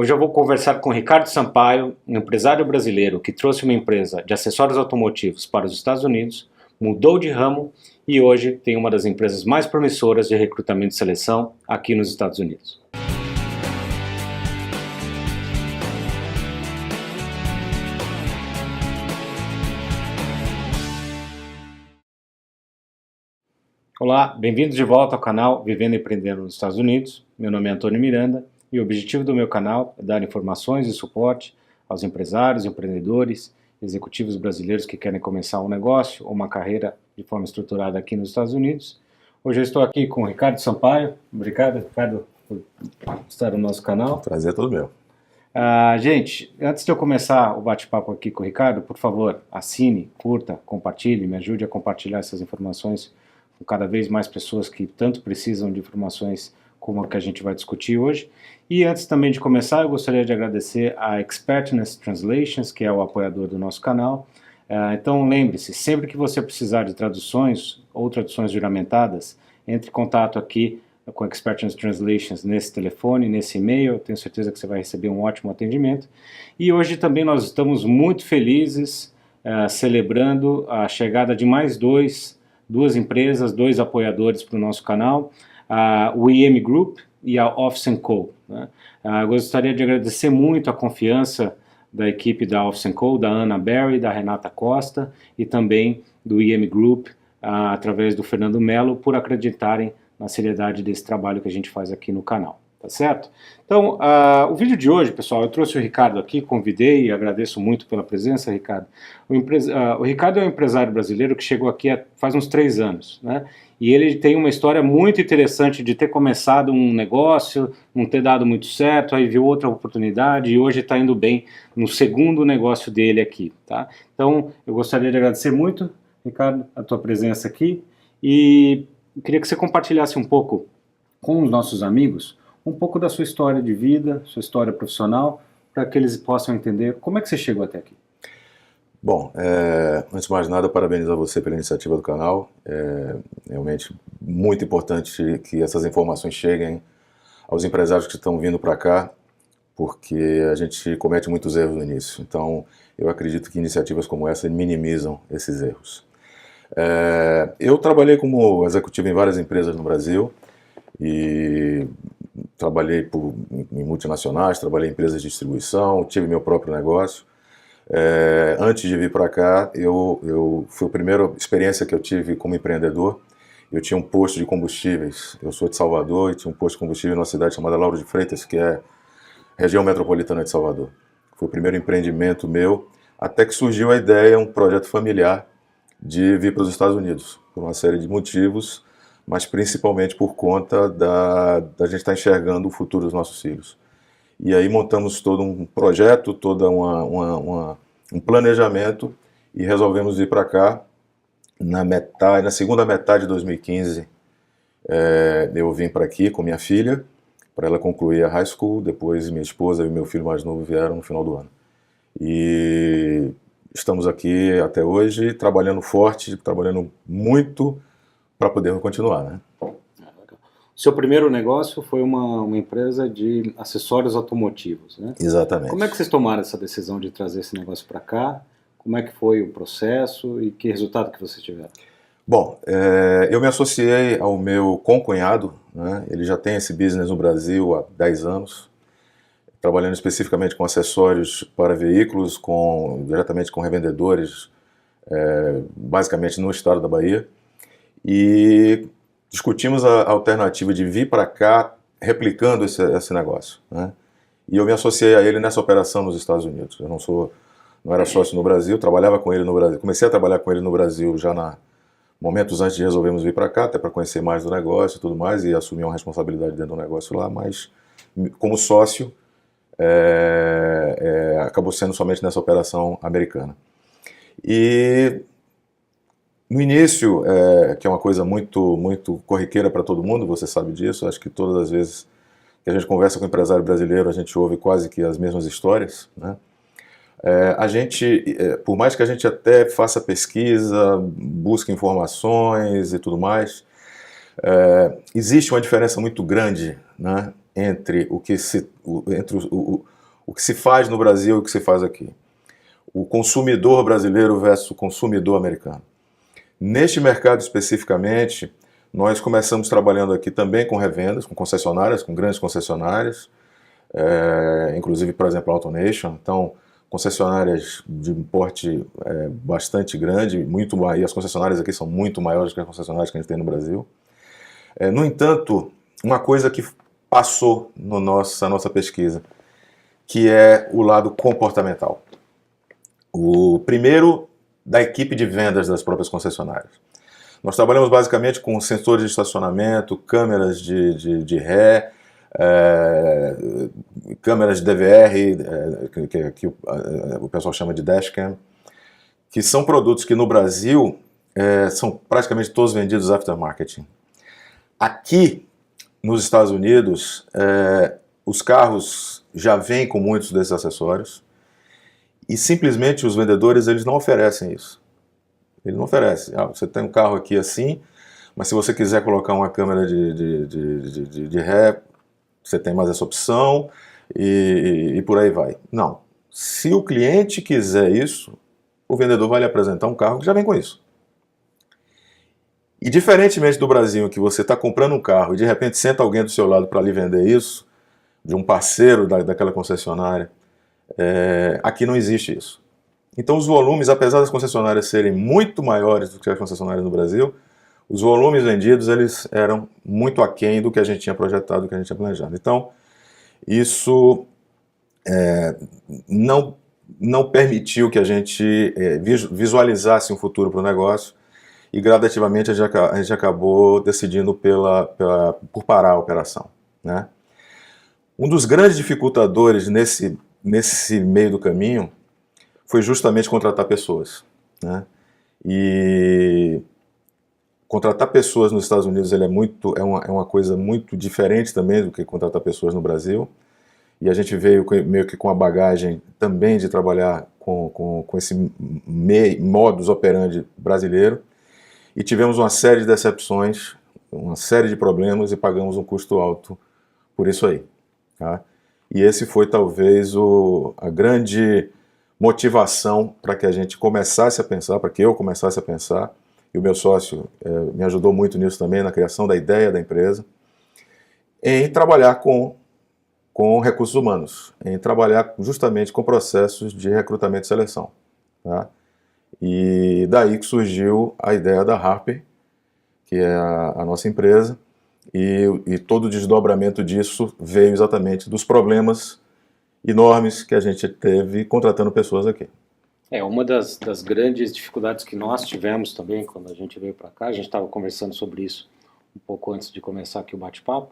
Hoje eu vou conversar com Ricardo Sampaio, um empresário brasileiro que trouxe uma empresa de acessórios automotivos para os Estados Unidos, mudou de ramo e hoje tem uma das empresas mais promissoras de recrutamento e seleção aqui nos Estados Unidos. Olá, bem-vindos de volta ao canal Vivendo e Empreendendo nos Estados Unidos. Meu nome é Antônio Miranda e o objetivo do meu canal é dar informações e suporte aos empresários, empreendedores, executivos brasileiros que querem começar um negócio ou uma carreira de forma estruturada aqui nos Estados Unidos. Hoje eu estou aqui com o Ricardo Sampaio. Obrigado, Ricardo, por estar no nosso canal. Prazer é todo meu. Gente, antes de eu começar o bate-papo aqui com o Ricardo, por favor, assine, curta, compartilhe, me ajude a compartilhar essas informações com cada vez mais pessoas que tanto precisam de informações como a que a gente vai discutir hoje. E antes também de começar, eu gostaria de agradecer a Expertness Translations, que é o apoiador do nosso canal. Então lembre-se, sempre que você precisar de traduções ou traduções juramentadas, entre em contato aqui com a Expertness Translations nesse telefone, nesse e-mail. Eu tenho certeza que você vai receber um ótimo atendimento. E hoje também nós estamos muito felizes celebrando a chegada de mais duas empresas, dois apoiadores para o nosso canal, o IM Group e a Office & Co. Né? Gostaria de agradecer muito a confiança da equipe da Office & Co, da Ana Berry, da Renata Costa e também do IM Group, através do Fernando Melo, por acreditarem na seriedade desse trabalho que a gente faz aqui no canal. Tá certo? Então, o vídeo de hoje, pessoal, eu trouxe o Ricardo aqui, convidei e agradeço muito pela presença, Ricardo. O Ricardo é um empresário brasileiro que chegou aqui faz uns 3 anos, né? E ele tem uma história muito interessante de ter começado um negócio, não ter dado muito certo, aí viu outra oportunidade e hoje está indo bem no segundo negócio dele aqui, tá? Então, eu gostaria de agradecer muito, Ricardo, a tua presença aqui e queria que você compartilhasse um pouco com os nossos amigos um pouco da sua história de vida, sua história profissional, para que eles possam entender como é que você chegou até aqui. Bom, antes de mais nada, parabenizo a você pela iniciativa do canal. É realmente muito importante que essas informações cheguem aos empresários que estão vindo para cá, porque a gente comete muitos erros no início. Então, eu acredito que iniciativas como essa minimizam esses erros. Eu trabalhei como executivo em várias empresas no Brasil e trabalhei em multinacionais, trabalhei em empresas de distribuição, tive meu próprio negócio. Antes de vir para cá, foi a primeira experiência que eu tive como empreendedor. Eu tinha um posto de combustíveis, eu sou de Salvador e tinha um posto de combustível numa cidade chamada Lauro de Freitas, que é região metropolitana de Salvador. Foi o primeiro empreendimento meu, até que surgiu a ideia, um projeto familiar, de vir para os Estados Unidos, por uma série de motivos, mas principalmente por conta da gente estar enxergando o futuro dos nossos filhos. E aí montamos todo um projeto, um planejamento e resolvemos vir para cá. Na segunda metade de 2015, eu vim para aqui com minha filha, para ela concluir a high school, depois minha esposa e meu filho mais novo vieram no final do ano. E estamos aqui até hoje, trabalhando forte, trabalhando muito, para poder continuar, né? Seu primeiro negócio foi uma empresa de acessórios automotivos, né? Exatamente. Como é que vocês tomaram essa decisão de trazer esse negócio para cá? Como é que foi o processo e que resultado que vocês tiveram? Bom, eu me associei ao meu concunhado, né? Ele já tem esse business no Brasil há 10 anos, trabalhando especificamente com acessórios para veículos, diretamente com revendedores, basicamente no estado da Bahia. E discutimos a alternativa de vir para cá replicando esse negócio, né? E eu me associei a ele nessa operação nos Estados Unidos. Eu não era sócio no Brasil, trabalhava com ele no Brasil. Comecei a trabalhar com ele no Brasil já momentos antes de resolvermos vir para cá, até para conhecer mais do negócio e tudo mais, e assumir uma responsabilidade dentro do negócio lá, mas como sócio acabou sendo somente nessa operação americana. E no início, que é uma coisa muito, muito corriqueira para todo mundo, você sabe disso, acho que todas as vezes que a gente conversa com um empresário brasileiro, a gente ouve quase que as mesmas histórias, né? Por mais que a gente até faça pesquisa, busque informações e tudo mais, existe uma diferença muito grande, né, entre o que se faz no Brasil e o que se faz aqui. O consumidor brasileiro versus o consumidor americano. Neste mercado especificamente, nós começamos trabalhando aqui também com revendas, com concessionárias, com grandes concessionárias, inclusive, por exemplo, a AutoNation. Então, concessionárias de um porte bastante grande, e as concessionárias aqui são muito maiores que as concessionárias que a gente tem no Brasil. No entanto, uma coisa que passou na nossa pesquisa, que é o lado comportamental. O primeiro, da equipe de vendas das próprias concessionárias. Nós trabalhamos basicamente com sensores de estacionamento, câmeras de ré, câmeras de DVR, que o pessoal chama de dashcam, que são produtos que no Brasil são praticamente todos vendidos aftermarket. Aqui, nos Estados Unidos, os carros já vêm com muitos desses acessórios e simplesmente os vendedores eles não oferecem isso. Ele não oferece. Você tem um carro aqui assim, mas se você quiser colocar uma câmera de ré, você tem mais essa opção e por aí vai. Não. Se o cliente quiser isso, o vendedor vai lhe apresentar um carro que já vem com isso. E diferentemente do Brasil, em que você está comprando um carro e de repente senta alguém do seu lado para lhe vender isso, de um parceiro daquela concessionária, aqui não existe isso. Então os volumes, apesar das concessionárias serem muito maiores do que as concessionárias no Brasil, os volumes vendidos eles eram muito aquém do que a gente tinha projetado, do que a gente tinha planejado. Então isso não permitiu que a gente visualizasse um futuro para o negócio e gradativamente a gente acabou decidindo por parar a operação, né? Um dos grandes dificultadores nesse meio do caminho foi justamente contratar pessoas, né? E contratar pessoas nos Estados Unidos é uma coisa muito diferente também do que contratar pessoas no Brasil. E a gente veio meio que com a bagagem também de trabalhar com esse modus operandi brasileiro. E tivemos uma série de decepções, uma série de problemas e pagamos um custo alto por isso aí, tá? E esse foi talvez a grande motivação para que a gente começasse a pensar, para que eu começasse a pensar, e o meu sócio me ajudou muito nisso também, na criação da ideia da empresa, em trabalhar com recursos humanos, em trabalhar justamente com processos de recrutamento e seleção, tá? E daí que surgiu a ideia da Harper, que é a nossa empresa, e todo o desdobramento disso veio exatamente dos problemas enormes que a gente teve contratando pessoas aqui. Uma das grandes dificuldades que nós tivemos também quando a gente veio para cá, a gente estava conversando sobre isso um pouco antes de começar aqui o bate-papo,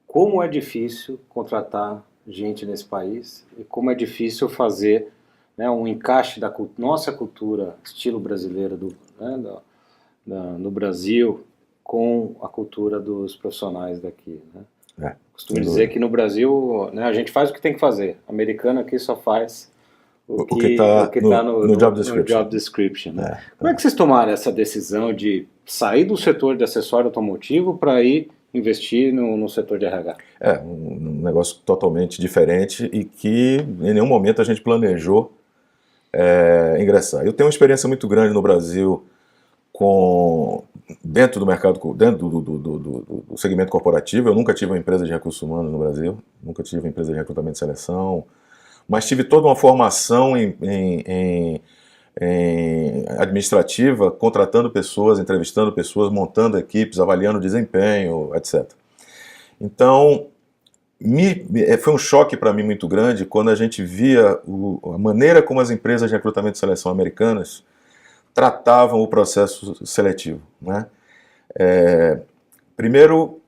como é difícil contratar gente nesse país e como é difícil fazer um encaixe da nossa cultura, estilo brasileiro no Brasil, com a cultura dos profissionais daqui, né? Costumo dizer que no Brasil a gente faz o que tem que fazer. O americano aqui só faz o que está no job description. Né? Como é que vocês tomaram essa decisão de sair do setor de acessório automotivo para ir investir no setor de RH? Um negócio totalmente diferente e que em nenhum momento a gente planejou ingressar. Eu tenho uma experiência muito grande no Brasil dentro do mercado, dentro do segmento corporativo. Eu nunca tive uma empresa de recursos humanos no Brasil, nunca tive uma empresa de recrutamento e seleção, mas tive toda uma formação em administrativa, contratando pessoas, entrevistando pessoas, montando equipes, avaliando desempenho, etc. Então, foi um choque para mim muito grande quando a gente via a maneira como as empresas de recrutamento e seleção americanas tratavam o processo seletivo, né? Primeiro,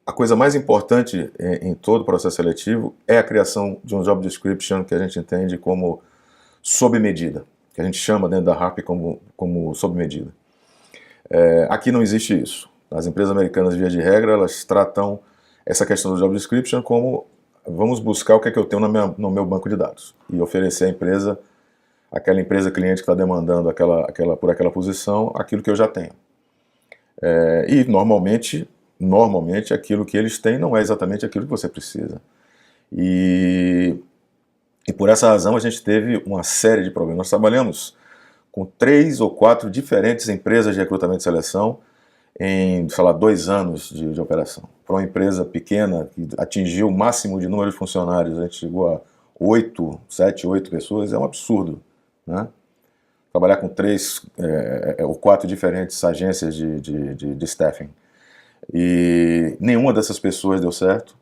a coisa mais importante em todo o processo seletivo é a criação de um job description que a gente entende como sob medida, que a gente chama dentro da Harper como sob medida. Aqui não existe isso. As empresas americanas, via de regra, elas tratam essa questão do job description como vamos buscar o que é que eu tenho no meu banco de dados e oferecer à empresa, aquela empresa cliente que está demandando por aquela posição, aquilo que eu já tenho. E normalmente normalmente aquilo que eles têm não é exatamente aquilo que você precisa. E por essa razão a gente teve uma série de problemas. Nós trabalhamos com 3 ou 4 diferentes empresas de recrutamento e seleção em, sei lá, 2 anos de operação. Para uma empresa pequena que atingiu o máximo de número de funcionários, a gente chegou a 7, 8 pessoas, é um absurdo, né? Trabalhar com 3 ou 4 diferentes agências de staffing. E nenhuma dessas pessoas deu certo.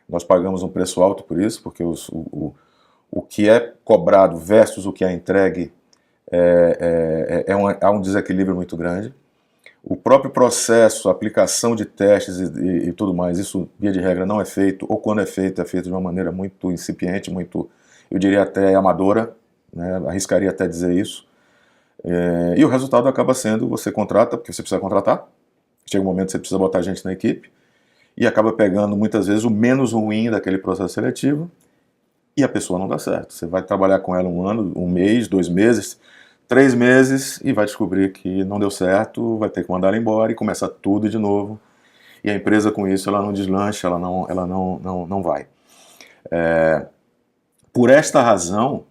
Nós pagamos um preço alto por isso, porque o que é cobrado versus o que é entregue há um desequilíbrio muito grande. O próprio processo, a aplicação de testes e tudo mais, isso, via de regra, não é feito, ou quando é feito de uma maneira muito incipiente, muito, eu diria até amadora, né? Arriscaria até dizer isso. E o resultado acaba sendo, você contrata, porque você precisa contratar, chega um momento que você precisa botar gente na equipe, e acaba pegando muitas vezes o menos ruim daquele processo seletivo, e a pessoa não dá certo. Você vai trabalhar com ela 1 ano, 1 mês, 2 meses, 3 meses, e vai descobrir que não deu certo, vai ter que mandar ela embora e começar tudo de novo. E a empresa com isso, ela não deslancha, ela não vai. Por esta razão,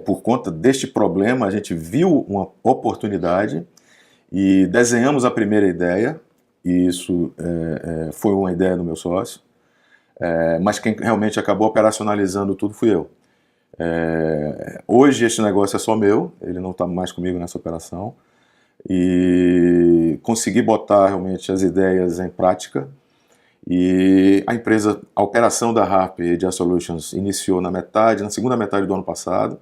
por conta deste problema, a gente viu uma oportunidade e desenhamos a primeira ideia, e isso foi uma ideia do meu sócio, mas quem realmente acabou operacionalizando tudo fui eu. Hoje este negócio é só meu, ele não está mais comigo nessa operação, e consegui botar realmente as ideias em prática, e a operação da Harp Media Solutions iniciou na segunda metade do ano passado,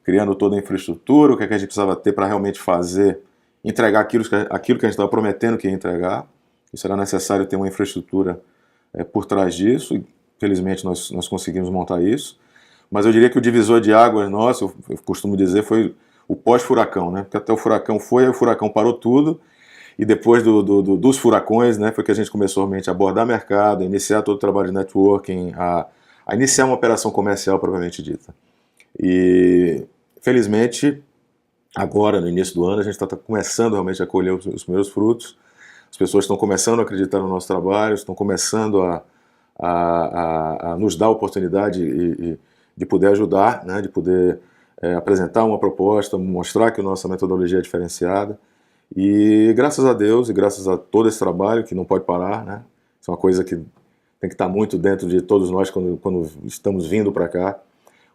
criando toda a infraestrutura, o que a gente precisava ter para realmente entregar aquilo que a gente estava prometendo que ia entregar. Isso era necessário ter uma infraestrutura por trás disso, e felizmente nós conseguimos montar isso. Mas eu diria que o divisor de águas nosso, eu costumo dizer, foi o pós-furacão, né? Porque até o furacão foi, aí o furacão parou tudo, e depois dos furacões, né, foi que a gente começou realmente a abordar mercado, a iniciar todo o trabalho de networking, a iniciar uma operação comercial propriamente dita. E, felizmente, agora, no início do ano, a gente está começando realmente a colher os primeiros frutos, as pessoas estão começando a acreditar no nosso trabalho, estão começando a nos dar a oportunidade de poder ajudar, né, de poder apresentar uma proposta, mostrar que a nossa metodologia é diferenciada. E graças a Deus e graças a todo esse trabalho, que não pode parar, né, isso é uma coisa que tem que estar muito dentro de todos nós quando estamos vindo para cá.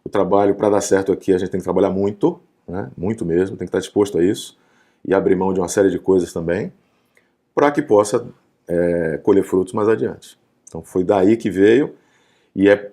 O trabalho, para dar certo aqui, a gente tem que trabalhar muito, né, muito mesmo, tem que estar disposto a isso e abrir mão de uma série de coisas também, para que possa colher frutos mais adiante. Então foi daí que veio, e é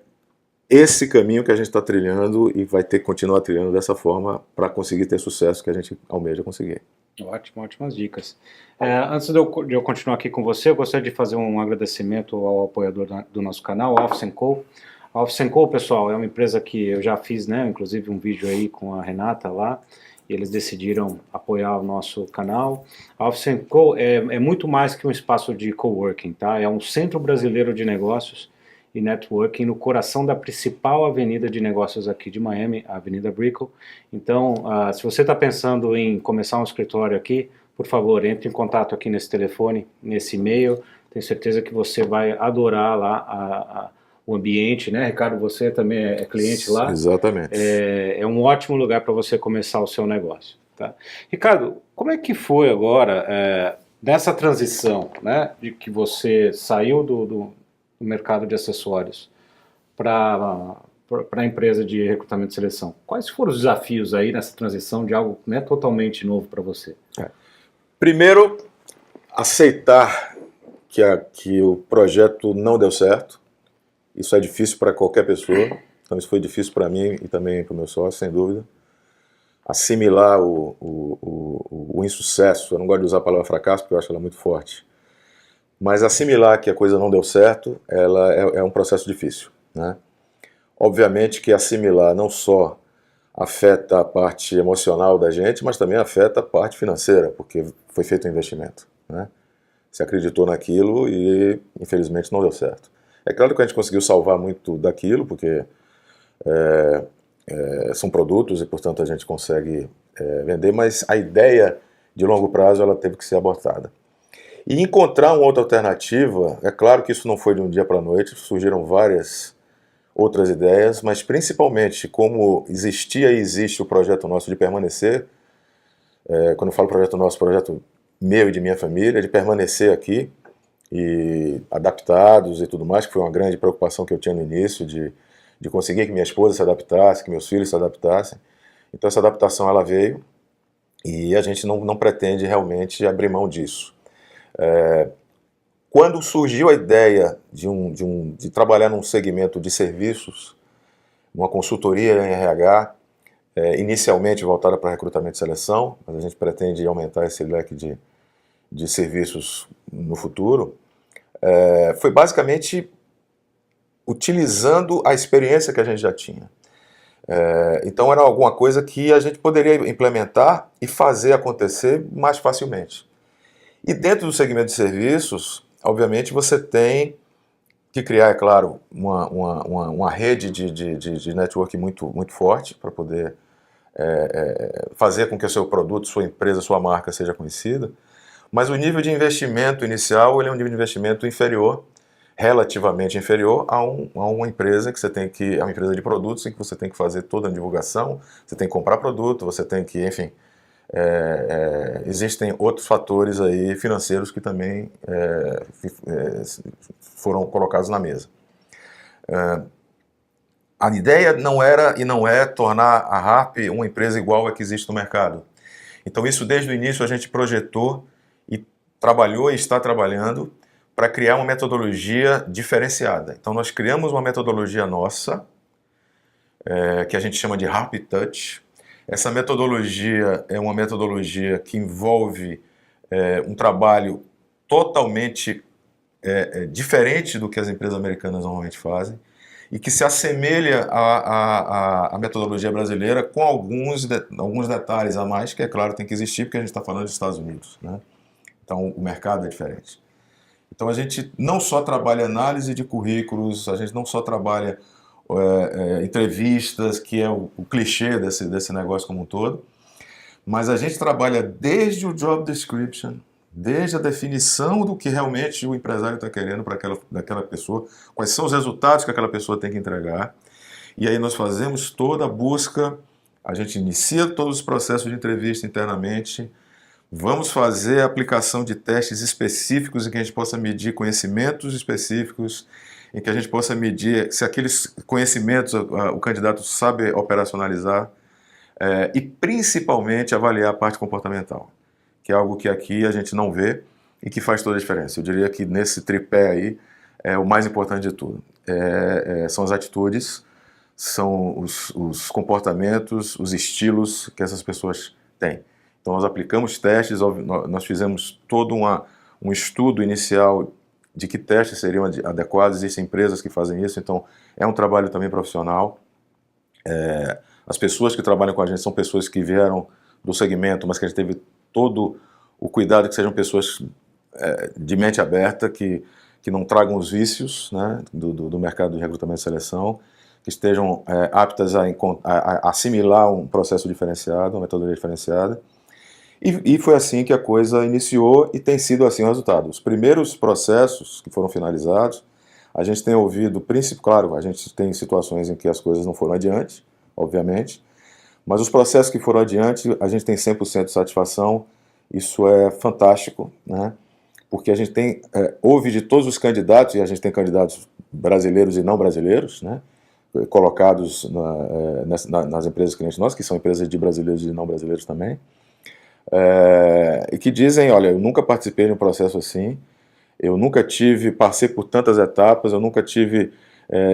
esse caminho que a gente está trilhando e vai ter que continuar trilhando dessa forma para conseguir ter sucesso que a gente almeja conseguir. Ótimo, ótimas dicas. Antes de eu continuar aqui com você, eu gostaria de fazer um agradecimento ao apoiador do nosso canal, a Office & Co. A Office & Co, pessoal, é uma empresa que eu já fiz, né, inclusive um vídeo aí com a Renata lá, e eles decidiram apoiar o nosso canal. A Office & Co é muito mais que um espaço de coworking, tá? É um centro brasileiro de negócios e networking no coração da principal avenida de negócios aqui de Miami, a Avenida Brickell. Então, se você está pensando em começar um escritório aqui, por favor, entre em contato aqui nesse telefone, nesse e-mail. Tenho certeza que você vai adorar lá o ambiente, né, Ricardo? Você também é cliente lá. Exatamente. É um ótimo lugar para você começar o seu negócio, tá? Ricardo, como é que foi agora dessa transição, né, de que você saiu do mercado de acessórios para a empresa de recrutamento e seleção? Quais foram os desafios aí nessa transição de algo, né, totalmente novo para você? Primeiro, aceitar que o projeto não deu certo. Isso é difícil para qualquer pessoa, então isso foi difícil para mim e também para o meu sócio, sem dúvida. Assimilar o insucesso, eu não gosto de usar a palavra fracasso porque eu acho ela muito forte, mas assimilar que a coisa não deu certo, ela é um processo difícil, né? Obviamente que assimilar não só afeta a parte emocional da gente, mas também afeta a parte financeira, porque foi feito um investimento, né? Se acreditou naquilo e infelizmente não deu certo. É claro que a gente conseguiu salvar muito daquilo, porque são produtos e, portanto, a gente consegue vender, mas a ideia de longo prazo ela teve que ser abortada. E encontrar uma outra alternativa, é claro que isso não foi de um dia para a noite, surgiram várias outras ideias, mas principalmente como existia e existe o projeto nosso de permanecer, quando eu falo projeto nosso, projeto meu e de minha família, de permanecer aqui e adaptados e tudo mais, que foi uma grande preocupação que eu tinha no início, de conseguir que minha esposa se adaptasse, que meus filhos se adaptassem. Então essa adaptação ela veio e a gente não pretende realmente abrir mão disso. Quando surgiu a ideia de trabalhar num segmento de serviços, uma consultoria em RH, inicialmente voltada para recrutamento e seleção, mas a gente pretende aumentar esse leque de serviços no futuro, foi basicamente utilizando a experiência que a gente já tinha. Então era alguma coisa que a gente poderia implementar e fazer acontecer mais facilmente. E dentro do segmento de serviços, obviamente você tem que criar, é claro, uma rede de network muito forte para poder fazer com que o seu produto, sua empresa, sua marca seja conhecida. Mas o nível de investimento inicial ele é um nível de investimento inferior, relativamente inferior a uma empresa que você tem que, uma empresa de produtos em que você tem que fazer toda a divulgação, você tem que comprar produto, você tem que, enfim, existem outros fatores aí financeiros que também foram colocados na mesa. A ideia não era e não é tornar a Harp uma empresa igual a que existe no mercado. Então isso desde o início a gente projetou e trabalhou e está trabalhando para criar uma metodologia diferenciada. Então nós criamos uma metodologia nossa, que a gente chama de Harp Touch. Essa metodologia é uma metodologia que envolve um trabalho totalmente diferente do que as empresas americanas normalmente fazem e que se assemelha à metodologia brasileira com alguns detalhes a mais, que é claro tem que existir porque a gente está falando dos Estados Unidos, né? Então o mercado é diferente. Então a gente não só trabalha análise de currículos, a gente não só trabalha entrevistas, que é o clichê desse negócio como um todo, mas a gente trabalha desde o job description, desde a definição do que realmente o empresário está querendo para daquela pessoa, quais são os resultados que aquela pessoa tem que entregar, e aí nós fazemos toda a busca, a gente inicia todos os processos de entrevista internamente, vamos fazer a aplicação de testes específicos em que a gente possa medir conhecimentos específicos, em que a gente possa medir se aqueles conhecimentos o candidato sabe operacionalizar, e principalmente avaliar a parte comportamental, que é algo que aqui a gente não vê e que faz toda a diferença. Eu diria que nesse tripé aí é o mais importante de tudo. São as atitudes, são os comportamentos, os estilos que essas pessoas têm. Então nós aplicamos testes, nós fizemos todo um estudo inicial de que testes seriam adequados, existem empresas que fazem isso, então é um trabalho também profissional. As pessoas que trabalham com a gente são pessoas que vieram do segmento, mas que a gente teve todo o cuidado que sejam pessoas de mente aberta, que não tragam os vícios, né, do mercado de recrutamento e seleção, que estejam aptas a assimilar um processo diferenciado, uma metodologia diferenciada. E foi assim que a coisa iniciou e tem sido assim o resultado. Os primeiros processos que foram finalizados, a gente tem ouvido, claro, a gente tem situações em que as coisas não foram adiante, obviamente, mas os processos que foram adiante, a gente tem 100% de satisfação, isso é fantástico, né? Porque a gente ouve de todos os candidatos, e a gente tem candidatos brasileiros e não brasileiros, né? Colocados nas empresas clientes nossas, que são empresas de brasileiros e de não brasileiros também, e que dizem, olha, eu nunca participei de um processo assim, eu nunca passei por tantas etapas, eu nunca tive...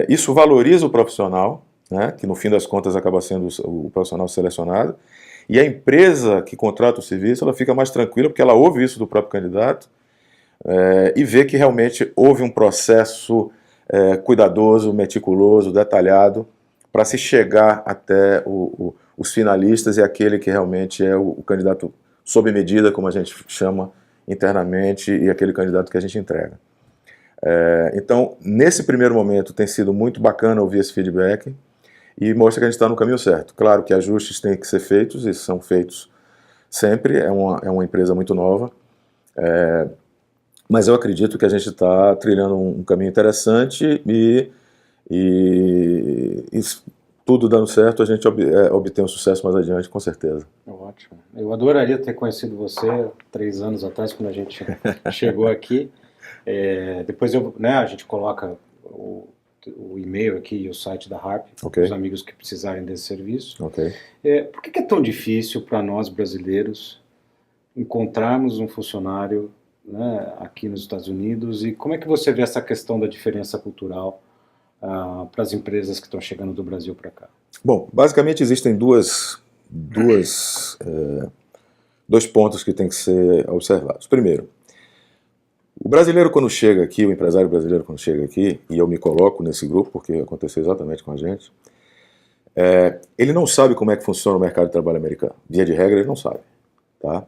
isso valoriza o profissional, né, que no fim das contas acaba sendo o profissional selecionado, e a empresa que contrata o serviço, ela fica mais tranquila porque ela ouve isso do próprio candidato e vê que realmente houve um processo cuidadoso, meticuloso, detalhado, para se chegar até os finalistas e aquele que realmente é o candidato sob medida, como a gente chama internamente, e aquele candidato que a gente entrega. Então, nesse primeiro momento, tem sido muito bacana ouvir esse feedback e mostra que a gente está no caminho certo. Claro que ajustes têm que ser feitos, e são feitos sempre, é uma empresa muito nova, mas eu acredito que a gente está trilhando um caminho interessante e tudo dando certo, a gente obtém um sucesso mais adiante, com certeza. Ótimo. Eu adoraria ter conhecido você 3 anos atrás, quando a gente chegou aqui. Depois a gente coloca o e-mail aqui e o site da Harp, Ok. os amigos que precisarem desse serviço. Ok. Por que é tão difícil para nós brasileiros encontrarmos um funcionário, né, aqui nos Estados Unidos, e como é que você vê essa questão da diferença cultural para as empresas que estão chegando do Brasil para cá? Bom, basicamente existem dois pontos que têm que ser observados. Primeiro, o brasileiro quando chega aqui, o empresário brasileiro quando chega aqui, e eu me coloco nesse grupo porque aconteceu exatamente com a gente, ele não sabe como é que funciona o mercado de trabalho americano. Via de regra, ele não sabe. Tá?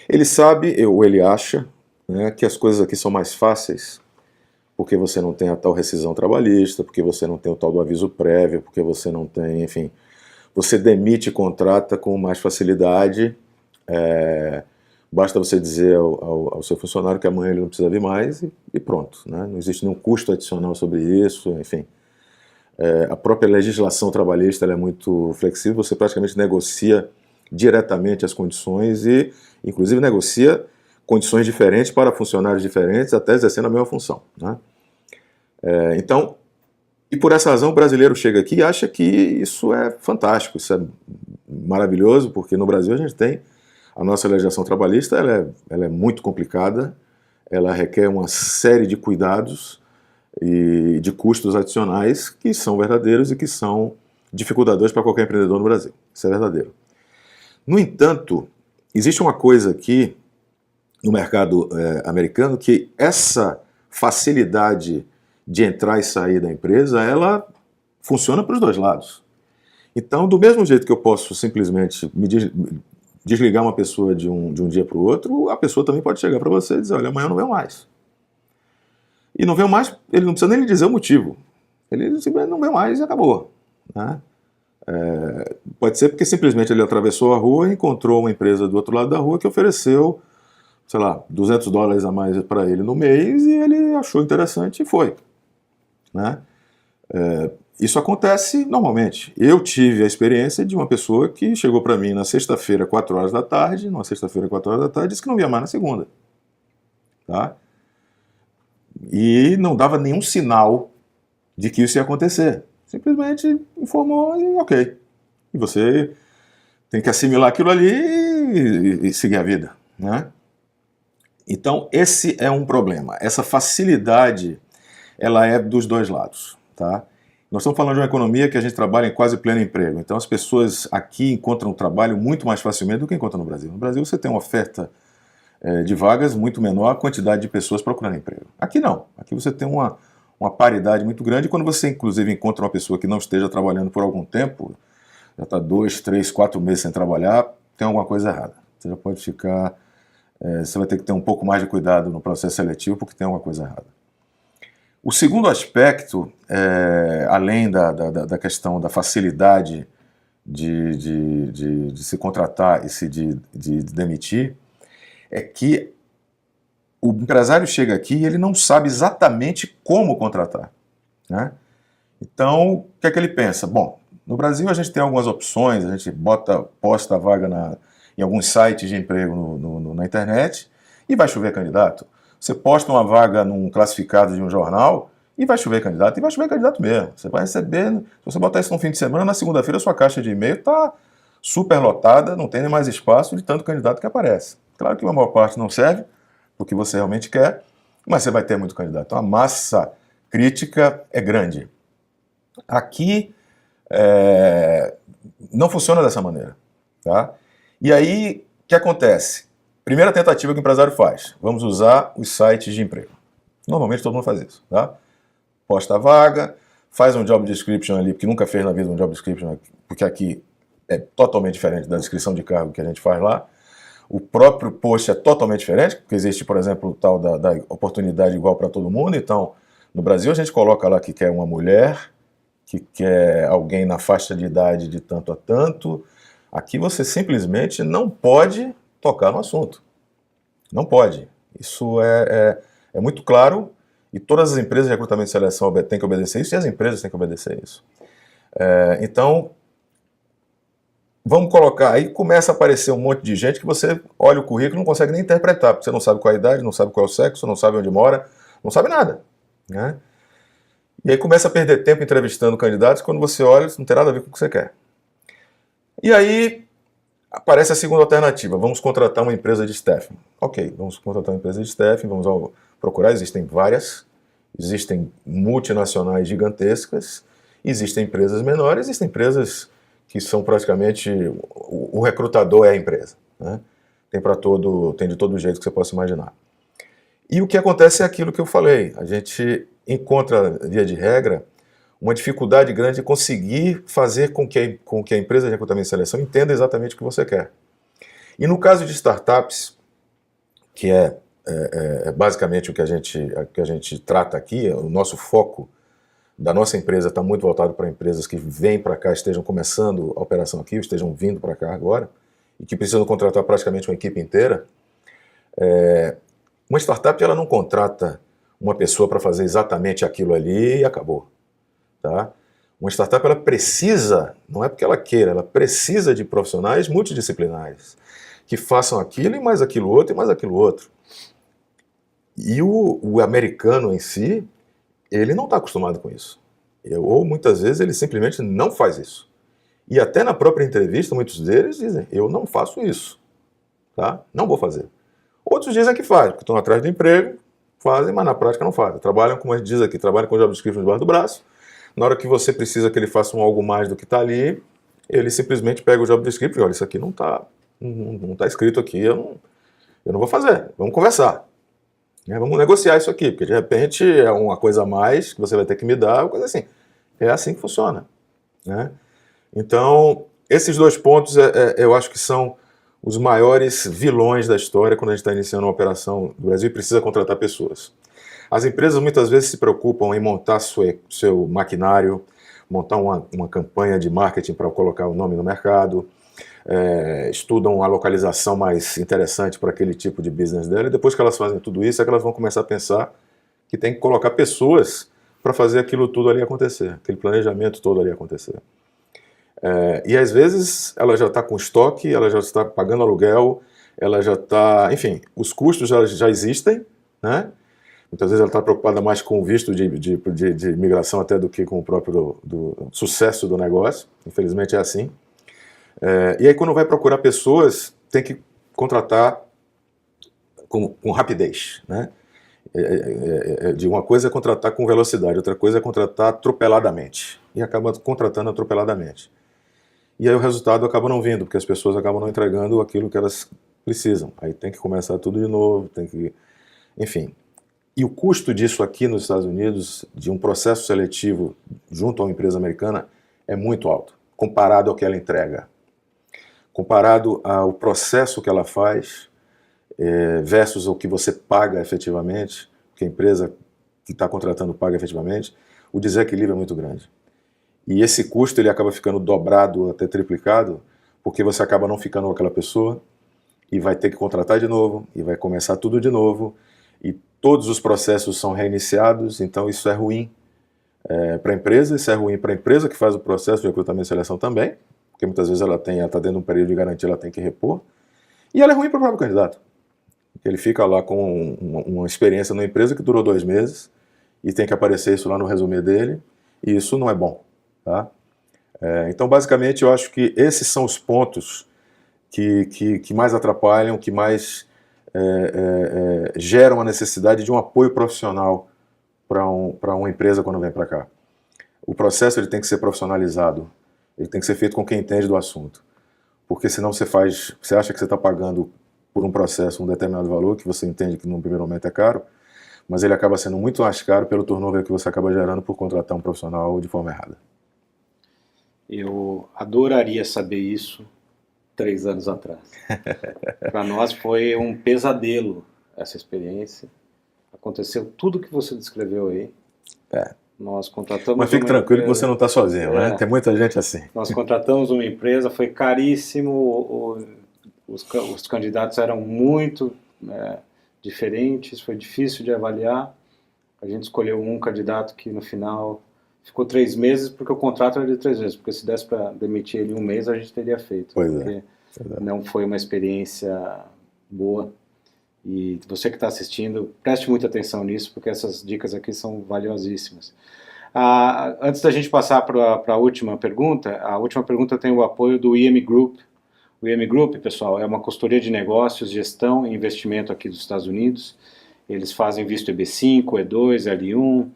Ele sabe, ou ele acha, né, que as coisas aqui são mais fáceis porque você não tem a tal rescisão trabalhista, porque você não tem o tal do aviso prévio, porque você não tem, enfim, você demite e contrata com mais facilidade. Basta você dizer ao seu funcionário que amanhã ele não precisa vir mais e pronto, né? Não existe nenhum custo adicional sobre isso, enfim. A própria legislação trabalhista ela é muito flexível, você praticamente negocia diretamente as condições e, inclusive, negocia condições diferentes para funcionários diferentes, até exercendo a mesma função, né? Então, e por essa razão o brasileiro chega aqui e acha que isso é fantástico, isso é maravilhoso, porque no Brasil a gente tem a nossa legislação trabalhista, ela é muito complicada, ela requer uma série de cuidados e de custos adicionais que são verdadeiros e que são dificultadores para qualquer empreendedor no Brasil. Isso é verdadeiro. No entanto, existe uma coisa aqui no mercado americano que essa facilidade de entrar e sair da empresa, ela funciona para os dois lados. Então, do mesmo jeito que eu posso simplesmente desligar uma pessoa de um dia para o outro, a pessoa também pode chegar para você e dizer, olha, amanhã eu não venho mais. E não veio mais, ele não precisa nem lhe dizer o motivo. Ele simplesmente não veio mais e acabou, né? Pode ser porque simplesmente ele atravessou a rua e encontrou uma empresa do outro lado da rua que ofereceu, sei lá, $200 a mais para ele no mês e ele achou interessante e foi, né? Isso acontece normalmente. Eu tive a experiência de uma pessoa que chegou para mim na sexta-feira, 4 horas da tarde, disse que não via mais na segunda. Tá? E não dava nenhum sinal de que isso ia acontecer. Simplesmente informou e ok. E você tem que assimilar aquilo ali e seguir a vida, né? Então, esse é um problema. Essa facilidade, ela é dos dois lados, tá? Nós estamos falando de uma economia que a gente trabalha em quase pleno emprego. Então, as pessoas aqui encontram trabalho muito mais facilmente do que encontram no Brasil. No Brasil, você tem uma oferta de vagas muito menor, a quantidade de pessoas procurando emprego. Aqui não. Aqui você tem uma paridade muito grande. E quando você, inclusive, encontra uma pessoa que não esteja trabalhando por algum tempo, já está 2, 3, 4 meses sem trabalhar, tem alguma coisa errada. Você já pode ficar... você vai ter que ter um pouco mais de cuidado no processo seletivo, porque tem alguma coisa errada. O segundo aspecto, além da questão da facilidade de se contratar e de demitir, é que o empresário chega aqui e ele não sabe exatamente como contratar, né? Então, o que é que ele pensa? Bom, no Brasil a gente tem algumas opções, a gente posta a vaga em alguns sites de emprego na internet e vai chover candidato. Você posta uma vaga num classificado de um jornal e vai chover candidato mesmo. Você vai receber, se você botar isso no fim de semana, na segunda-feira sua caixa de e-mail está super lotada, não tem nem mais espaço de tanto candidato que aparece. Claro que a maior parte não serve para o que você realmente quer, mas você vai ter muito candidato. Então a massa crítica é grande. Aqui não funciona dessa maneira, tá? E aí, o que acontece? Primeira tentativa que o empresário faz, vamos usar os sites de emprego. Normalmente todo mundo faz isso, tá? Posta a vaga, faz um job description ali, porque nunca fez na vida um job description, porque aqui é totalmente diferente da descrição de cargo que a gente faz lá. O próprio post é totalmente diferente, porque existe, por exemplo, o tal da oportunidade igual para todo mundo. Então, no Brasil a gente coloca lá que quer uma mulher, que quer alguém na faixa de idade de tanto a tanto. Aqui você simplesmente não pode tocar no assunto. Não pode. Isso É muito claro e todas as empresas de recrutamento e seleção têm que obedecer isso e as empresas têm que obedecer isso. Então, vamos colocar, aí começa a aparecer um monte de gente que você olha o currículo e não consegue nem interpretar, porque você não sabe qual é a idade, não sabe qual é o sexo, não sabe onde mora, não sabe nada, né? E aí começa a perder tempo entrevistando candidatos, quando você olha, isso não tem nada a ver com o que você quer. E aí aparece a segunda alternativa, vamos contratar uma empresa de staffing. Ok, vamos contratar uma empresa de staffing, vamos procurar, existem várias, existem multinacionais gigantescas, existem empresas menores, existem empresas que são praticamente, o recrutador é a empresa, né? Tem de todo jeito que você possa imaginar. E o que acontece é aquilo que eu falei, a gente encontra, via de regra, uma dificuldade grande de conseguir fazer com que a empresa de recrutamento e seleção entenda exatamente o que você quer. E no caso de startups, que é basicamente o que a gente trata aqui, o nosso foco da nossa empresa está muito voltado para empresas que vêm para cá, estejam começando a operação aqui, estejam vindo para cá agora, e que precisam contratar praticamente uma equipe inteira. Uma startup ela não contrata uma pessoa para fazer exatamente aquilo ali e acabou. Tá? Uma startup ela precisa, não é porque ela queira, ela precisa de profissionais multidisciplinares, que façam aquilo e mais aquilo outro e mais aquilo outro. E o americano em si, ele não está acostumado com isso. Ou muitas vezes ele simplesmente não faz isso. E até na própria entrevista, muitos deles dizem, eu não faço isso. Tá? Não vou fazer. Outros dizem que fazem, porque estão atrás do emprego, fazem, mas na prática não fazem. Trabalham, como a gente diz aqui, trabalham com o job description debaixo do braço. Na hora que você precisa que ele faça algo mais do que está ali, ele simplesmente pega o job description e olha, isso aqui não está escrito aqui, eu não vou fazer, vamos conversar. Vamos negociar isso aqui, porque de repente é uma coisa a mais que você vai ter que me dar, uma coisa assim. É assim que funciona. Né? Então, esses dois pontos eu acho que são os maiores vilões da história quando a gente está iniciando uma operação no Brasil e precisa contratar pessoas. As empresas muitas vezes se preocupam em montar seu maquinário, montar uma campanha de marketing para colocar o nome no mercado, estudam a localização mais interessante para aquele tipo de business dela, e depois que elas fazem tudo isso, é que elas vão começar a pensar que tem que colocar pessoas para fazer aquilo tudo ali acontecer, aquele planejamento todo ali acontecer. E às vezes ela já está com estoque, ela já está pagando aluguel, ela já está, enfim, os custos já existem, né? Muitas vezes ela está preocupada mais com o visto de migração até do que com o próprio do sucesso do negócio, infelizmente é assim. E aí quando vai procurar pessoas, tem que contratar com rapidez, né? De uma coisa é contratar com velocidade, outra coisa é contratar atropeladamente, e acaba contratando atropeladamente. E aí o resultado acaba não vindo, porque as pessoas acabam não entregando aquilo que elas precisam. Aí tem que começar tudo de novo, enfim. E o custo disso aqui nos Estados Unidos, de um processo seletivo junto a uma empresa americana, é muito alto, comparado ao que ela entrega. Comparado ao processo que ela faz, versus o que você paga efetivamente, que a empresa que está contratando paga efetivamente, o desequilíbrio é muito grande. E esse custo ele acaba ficando dobrado, até triplicado, porque você acaba não ficando com aquela pessoa e vai ter que contratar de novo, e vai começar tudo de novo, e todos os processos são reiniciados, então isso é ruim para a empresa, isso é ruim para a empresa que faz o processo de recrutamento e seleção também, porque muitas vezes ela está dentro de um período de garantia, ela tem que repor, e ela é ruim para o próprio candidato. Ele fica lá com uma experiência numa empresa que durou 2 meses, e tem que aparecer isso lá no resumê dele, e isso não é bom. Tá? Então, basicamente, eu acho que esses são os pontos que mais atrapalham, que mais geram a necessidade de um apoio profissional para uma empresa quando vem para cá. O processo ele tem que ser profissionalizado, ele tem que ser feito com quem entende do assunto, porque senão você acha que você está pagando por um processo um determinado valor, que você entende que no primeiro momento é caro, mas ele acaba sendo muito mais caro pelo turnover que você acaba gerando por contratar um profissional de forma errada. Eu adoraria saber isso 3 anos atrás. Para nós foi um pesadelo essa experiência. Aconteceu tudo que você descreveu aí. Nós contratamos. Mas fique tranquilo que você não está sozinho, né? Tem muita gente assim. Nós contratamos uma empresa, foi caríssimo, os candidatos eram muito diferentes, foi difícil de avaliar. A gente escolheu um candidato que no final ficou 3 meses, porque o contrato era de 3 meses, porque se desse para demitir ele em 1 mês, a gente teria feito. Pois porque é. não foi uma experiência boa. E você que está assistindo, preste muita atenção nisso, porque essas dicas aqui são valiosíssimas. Antes da gente passar para a última pergunta tem o apoio do IM Group. O IM Group, pessoal, é uma consultoria de negócios, gestão e investimento aqui dos Estados Unidos. Eles fazem visto EB5, E2, L1,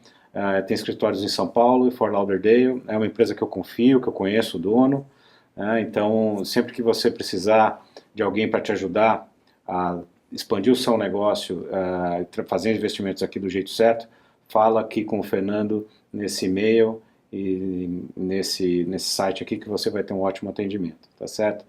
tem escritórios em São Paulo e Fort Lauderdale. É uma empresa que eu confio, que eu conheço o dono. Então, sempre que você precisar de alguém para te ajudar a expandir o seu negócio, fazer investimentos aqui do jeito certo, fala aqui com o Fernando nesse e-mail e nesse site aqui que você vai ter um ótimo atendimento, tá certo?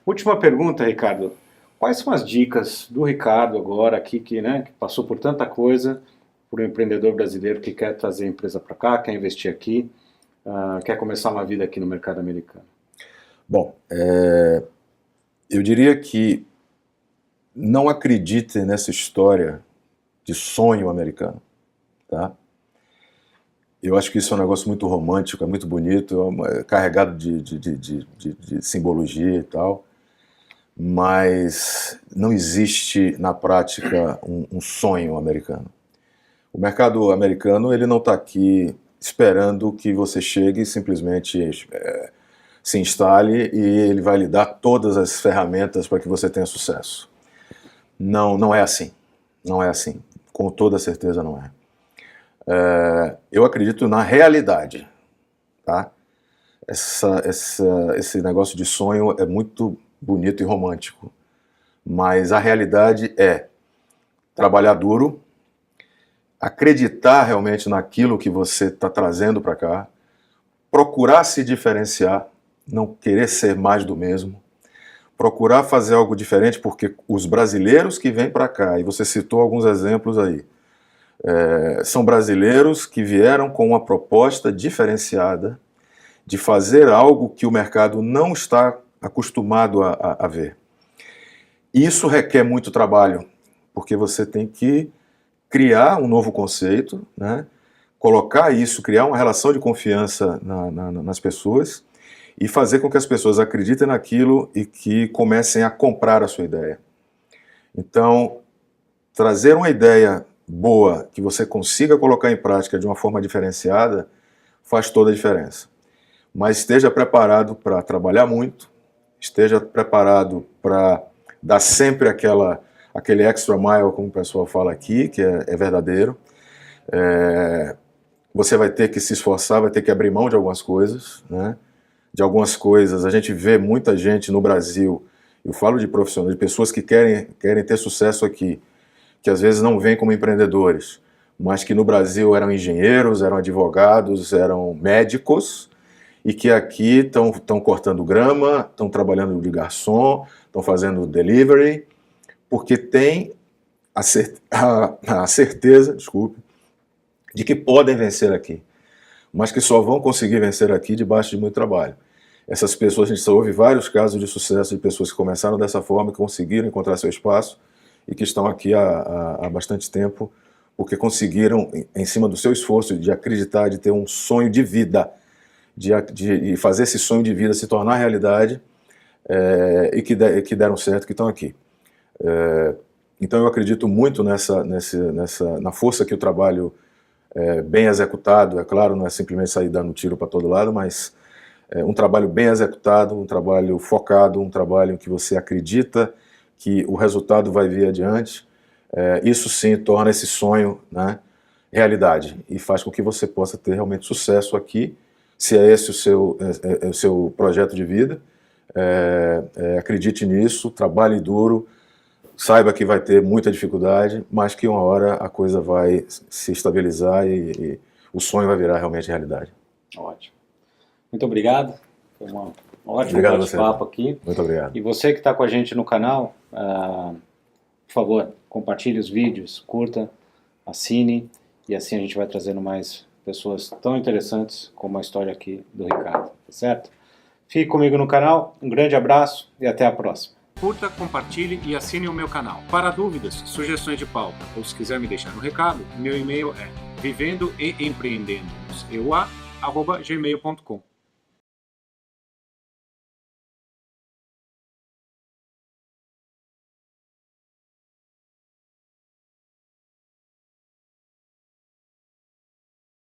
Última pergunta, Ricardo. Quais são as dicas do Ricardo agora aqui, que passou por tanta coisa, por um empreendedor brasileiro que quer trazer a empresa para cá, quer investir aqui, quer começar uma vida aqui no mercado americano? Bom, eu diria que não acreditem nessa história de sonho americano, tá? Eu acho que isso é um negócio muito romântico, é muito bonito, é carregado de simbologia e tal, mas não existe na prática um sonho americano. O mercado americano, ele não está aqui esperando que você chegue e simplesmente se instale e ele vai lhe dar todas as ferramentas para que você tenha sucesso. Não é assim. Não é assim. Com toda certeza não é. Eu acredito na realidade, tá? Esse negócio de sonho é muito bonito e romântico, mas a realidade é trabalhar duro, acreditar realmente naquilo que você está trazendo para cá, procurar se diferenciar, não querer ser mais do mesmo, procurar fazer algo diferente, porque os brasileiros que vêm para cá, e você citou alguns exemplos aí, são brasileiros que vieram com uma proposta diferenciada de fazer algo que o mercado não está acostumado a ver. Isso requer muito trabalho, porque você tem que criar um novo conceito, né? Colocar isso, criar uma relação de confiança nas pessoas e fazer com que as pessoas acreditem naquilo e que comecem a comprar a sua ideia. Então, trazer uma ideia boa, que você consiga colocar em prática de uma forma diferenciada, faz toda a diferença. Mas esteja preparado para trabalhar muito, esteja preparado para dar sempre aquele extra mile, como o pessoal fala aqui, que é verdadeiro. Você vai ter que se esforçar, vai ter que abrir mão de algumas coisas, né? De algumas coisas. A gente vê muita gente no Brasil, eu falo de profissionais, de pessoas que querem ter sucesso aqui, que às vezes não vêm como empreendedores, mas que no Brasil eram engenheiros, eram advogados, eram médicos, e que aqui estão cortando grama, estão trabalhando de garçom, estão fazendo delivery, porque tem a certeza, desculpe, de que podem vencer aqui, mas que só vão conseguir vencer aqui debaixo de muito trabalho. Essas pessoas, a gente só ouve vários casos de sucesso de pessoas que começaram dessa forma, que conseguiram encontrar seu espaço e que estão aqui há bastante tempo, porque conseguiram, em cima do seu esforço, de acreditar, de ter um sonho de vida, de fazer esse sonho de vida se tornar realidade, e que deram certo, que estão aqui. Então eu acredito muito na força que o trabalho bem executado, é claro, não é simplesmente sair dando tiro para todo lado, mas um trabalho bem executado, um trabalho focado, um trabalho em que você acredita que o resultado vai vir adiante, isso sim torna esse sonho, né, realidade e faz com que você possa ter realmente sucesso aqui, se é esse o seu projeto de vida. Acredite nisso, trabalhe duro, saiba que vai ter muita dificuldade, mas que uma hora a coisa vai se estabilizar e o sonho vai virar realmente realidade. Ótimo. Muito obrigado. Foi uma ótima bate-papo aqui. Muito obrigado. E você que está com a gente no canal, por favor, compartilhe os vídeos, curta, assine, e assim a gente vai trazendo mais pessoas tão interessantes como a história aqui do Ricardo, tá certo? Fique comigo no canal, um grande abraço e até a próxima. curta, compartilhe e assine o meu canal. Para dúvidas, sugestões de pauta ou se quiser me deixar um recado, meu e-mail é vivendoeempreendendo@gmail.com.